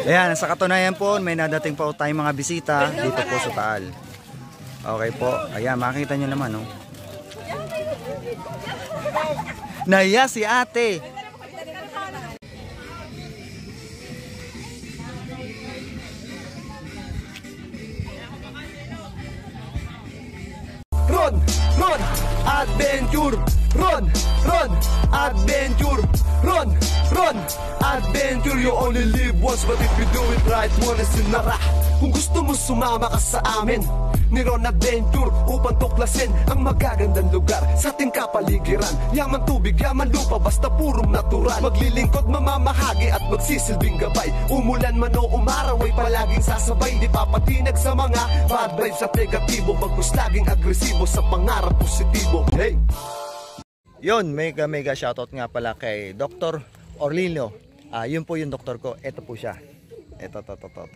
Ayan, sa katunayan po, may nadating po tayong mga bisita dito po sa Taal. Okay po, ayan, makikita nyo naman, no? Naya si ate. Ron, adventure. Ron, adventure. Ron, adventure. You only live once, but if you do it right, one is enough. Kung gusto mo sumama ka sa amin ni Ron Adventure upang tuklasin ang magagandang lugar sa ating kapaligiran. Yaman tubig, yaman lupa, basta purong natural. Maglilingkod, mamamahagi at magsisilbing gabay. Umulan man o umaraw ay palaging sasabay. Di papatinag sa mga bad vibes at negatibo, bagkus laging agresibo sa pangarap positibo. Hey! Yun, mega shoutout nga pala kay Dr. Orlino. Yun po yung doktor ko. Ito po siya. Ito.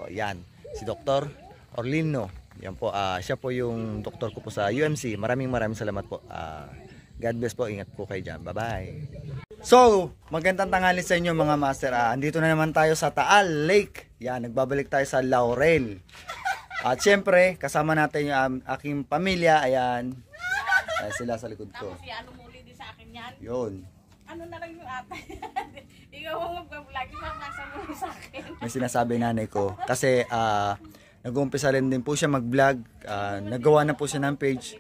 Yan. Si Dr. Orlino. Yan po, siya po yung doktor ko po sa UMC. Maraming salamat po. God bless po, ingat po kayo dyan. Bye bye. So, magandang tanghali sa inyo mga master. Andito na naman tayo sa Taal Lake. Yan, nagbabalik tayo sa Laurel. At syempre, kasama natin yung aking pamilya. Ayan, sila sa likod ko. Tapos ano muli din sa akin yan. Yun. Ano na lang yung ate. Ikaw ang mag-vlog, nasa muli sa akin. May sinasabi nanay ko. Kasi, nag-uumpisa rin din po siya mag-vlog. Nagawa na po siya ng page.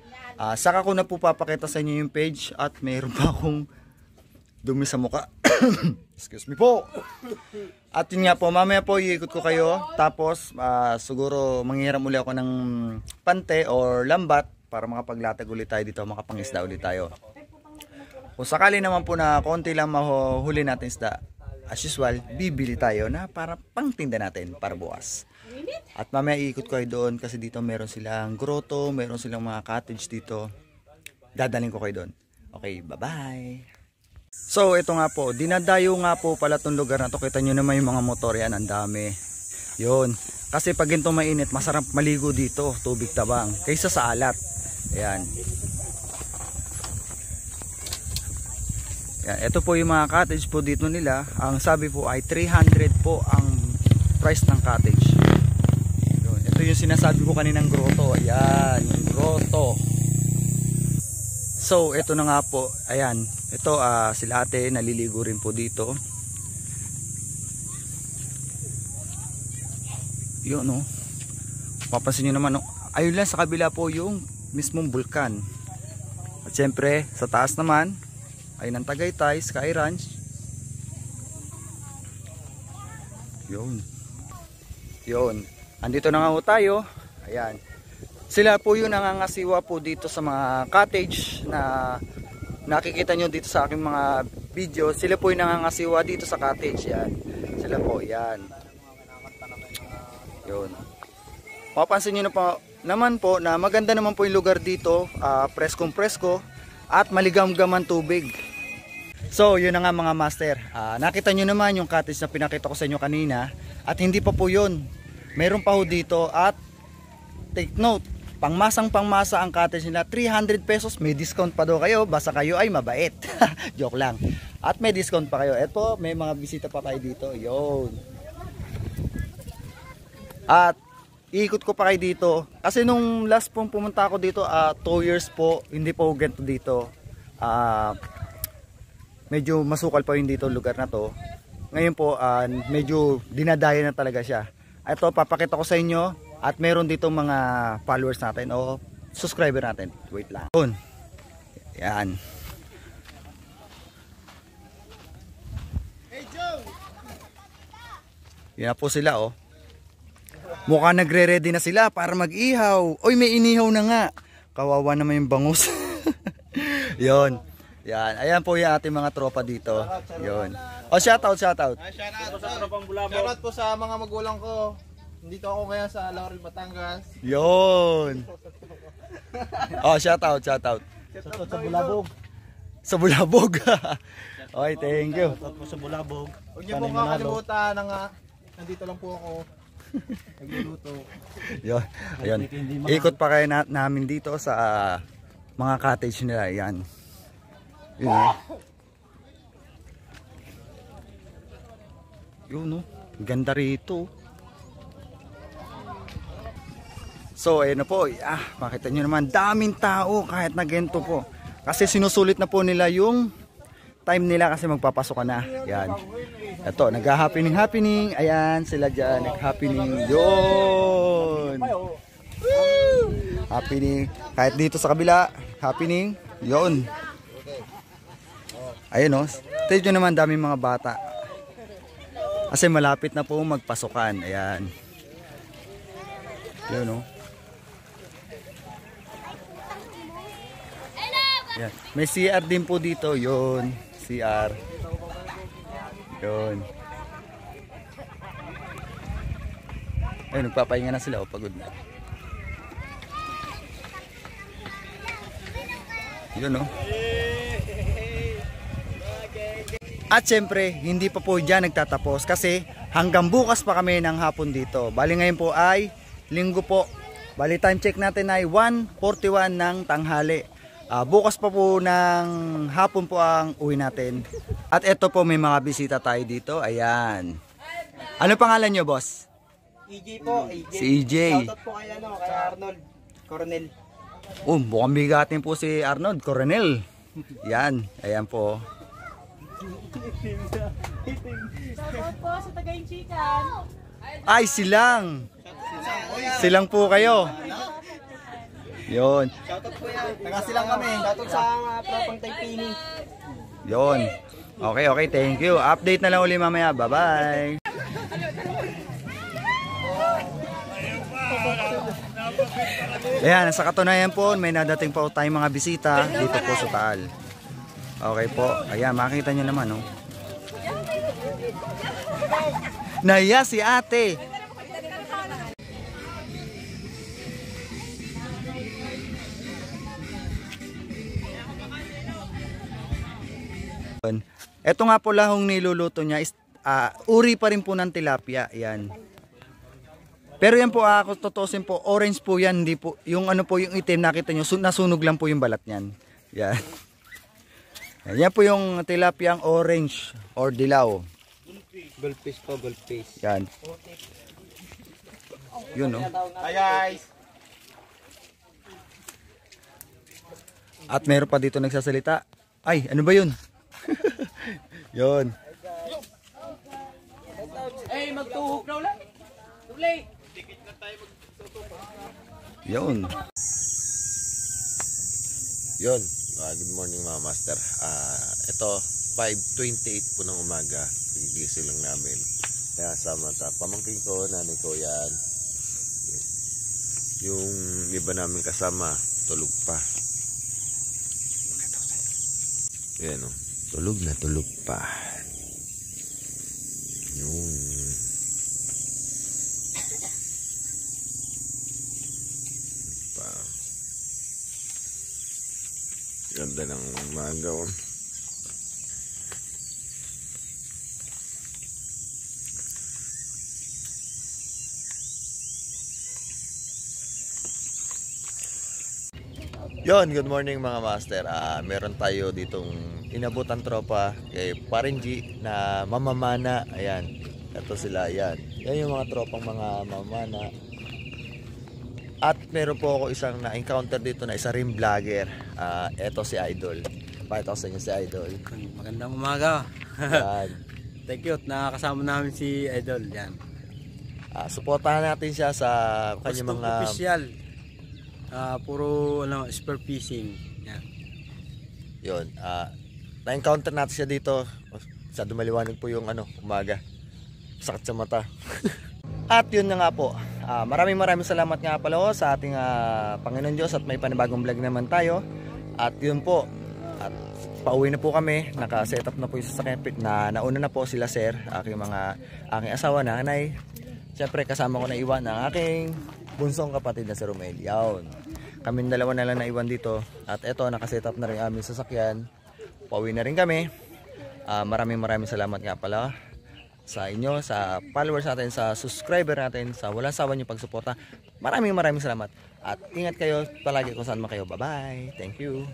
Saka ko na po papakita sa inyo yung page. At mayroon pa akong dumi sa muka. Excuse me po. At yun nga po, mamaya po iikot ko kayo. Tapos siguro manghiram uli ako ng pante or lambat para makapaglatag ulit tayo dito, makapangisda ulit tayo. Kung sakali naman po na konti lang mahuhuli natin isda, as usual, bibili tayo na para pangtinda natin para bukas. At mamaya iikot ko kayo doon kasi dito meron silang grotto, meron silang mga cottage dito. Dadaling ko kayo doon. Okay, bye-bye. So, ito nga po, dinadayo nga po pala itong lugar na to. Kita nyo naman yung mga motor yan, ang dami. Yun. Kasi pag ito mainit, masarap maligo dito, tubig tabang, kaysa sa alat. Ayan. Yan, ito po yung mga cottage po dito nila. Ang sabi po ay 300 po ang price ng cottage. Yun. Ito yung sinasabi ko kaninang grotto. Ayan, yung grotto. So, ito na nga po. Ayan, ito sila ate naliligo rin po dito. Yun, no. Papansin nyo naman, no. Ayun lang sa kabila po yung mismong bulkan. At syempre, sa taas naman ay ng Tagaytay, Sky Ranch. Yun. Andito na nga po tayo. Ayan. Sila po yung nangangasiwa po dito sa mga cottage na nakikita nyo dito sa aking mga video. Sila po yung nangangasiwa dito sa cottage. Yan. Sila po. Yan. Yun. Mapapansin nyo na po, naman po na maganda naman po yung lugar dito. Preskong presko. At maligam-gaman tubig. So yun na nga mga master, nakita nyo naman yung cottage na pinakita ko sa inyo kanina. At hindi pa po yun, meron pa ho dito. At take note, pangmasang pangmasa ang cottage nila, 300 pesos, may discount pa daw kayo, basta kayo ay mabait. Joke lang. At may discount pa kayo. Eto, may mga bisita pa tayo dito. Yun. At iikot ko pa kayo dito kasi nung last pong pumunta ako dito 2 years po, hindi po ganito dito. Medyo masukal pa yung dito lugar na to. Ngayon po medyo dinadaya na talaga siya. Ito papakita ko sa inyo at meron dito mga followers natin o subscriber natin. Wait lang. Yan. Yan po sila oh. Mukha nagre-ready na sila para mag-ihaw. Oy, may inihaw na nga. Kawawa naman yung bangus. Yon. Yan. Ayan po yung ating mga tropa dito. Yon. Oh, shoutout. Shoutout sa tropang Bulabog. Shoutout po sa mga magulang ko. Dito ako ngayon sa Laurel, Batangas. Yon. Oh, shoutout. Shoutout sa Bulabog. Sa Bulabog. Okay, thank you. Shoutout po sa Bulabog. Huwag niyo po kakalimutan na nga. Nandito lang po ako. Nagluluto. Yun. Ayun. Ikot pa kayo namin dito sa mga cottage nila. Yan. Yun. Yun no, ganda rito. So ayun na po, makita nyo naman, daming tao kahit na ganito po. Kasi sinusulit na po nila yung time nila kasi magpapasok na. Yan. Ito, nag-happening. Ayan, sila dyan, nag-happening. Yun. Happening. Kahit dito sa kabila, happening. Yun. Ayun o, tignan nyo naman, daming mga bata. Kasi malapit na po magpasukan. Ayan. Yun o. Yan. May CR din po dito, yun. CR. Yun. Ayun, nagpapahinga na sila, pagod na. Yun, no? At syempre, hindi pa po dyan nagtatapos kasi hanggang bukas pa kami ng hapon dito. Bali ngayon po ay linggo po. Bali time check natin ay 1:41 ng tanghali. Bukas pa po ng hapon po ang uwi natin. At eto po, may mga bisita tayo dito. Ayan. Ano pangalan nyo, boss? EJ po, EJ. Si EJ. Shoutout po kay Arnold Coronel. Mukhang bigatin po si Arnold Coronel. Yan. Ayan po. Shoutout po sa Tagaychikan. Ay, silang. Silang po kayo. Yon. Shoutout po yan. Nagasilang kami. Shoutout sa tropang Taipini. Yon. Okay, thank you. Update na lang uli mamaya. Bye-bye. Ayan, sa katunayan po, may nadating po tayong mga bisita dito po sa Taal. Okay po. Ayan, makikita nyo naman, no? Naya si ate. Ito nga po lahong niluluto niya is uri pa rin po ng tilapia. Yan. Pero yan po, kung tutusin po, orange po yan. Hindi po, yung ano po yung itim nakita nyo, nasunog lang po yung balat niyan. Yan. Yan po yung tilapiang orange or dilaw. Goldfish po, goldfish. Yan. Yun, no? Hi guys! At meron pa dito nagsasalita. Ay, ano ba yun? Yun. Hey, magtuhog na ulit. Tuloy. Yun. Yun, good morning mga master. Ito, 5:28 po ng umaga. Gigising lang namin. Kaya sama pamangkin ko, nanay ko yan. Yung iba namin kasama, tulog pa. Yan o, tulog na tulog pa. Yung ganda ng umaga oh. Yon, good morning mga master. Meron tayo ditong inabutan tropa kay Parin G na mamamana. Ayan, ito sila, ayan. Yan yung mga tropang mga mamamana. At meron po ako isang na-encounter dito na isa rin vlogger. Eto si Idol. Pakita ko sa inyo si Idol. Magandang umaga. Yan. Thank you. Nakakasama namin si Idol. Yan. Suportahan natin siya sa kanyang mga... official. Puro spear fishing. Yan. Yun. Na-encounter natin siya dito. Sa dumaliwanag po yung umaga. Sakit sa mata. At yun na nga po. Maraming salamat nga pala sa ating Panginoon Diyos at may panibagong vlog naman tayo. At yun po. At pauwi na po kami. Naka-set up na po yung sasakyan. Nauna na po sila sir. Aking asawa, nanay. Siyempre kasama ko na iwan ang aking bunsong kapatid na si Romel. Yawn. Kaming dalawa na lang naiwan dito. At eto, naka-set up na rin aming sasakyan. Pauwi na rin kami. Maraming salamat nga pala sa inyo, sa followers natin, sa subscriber natin, sa walang sawa niyo pagsuporta. Maraming salamat. At ingat kayo palagi kung saan man kayo. Bye-bye. Thank you.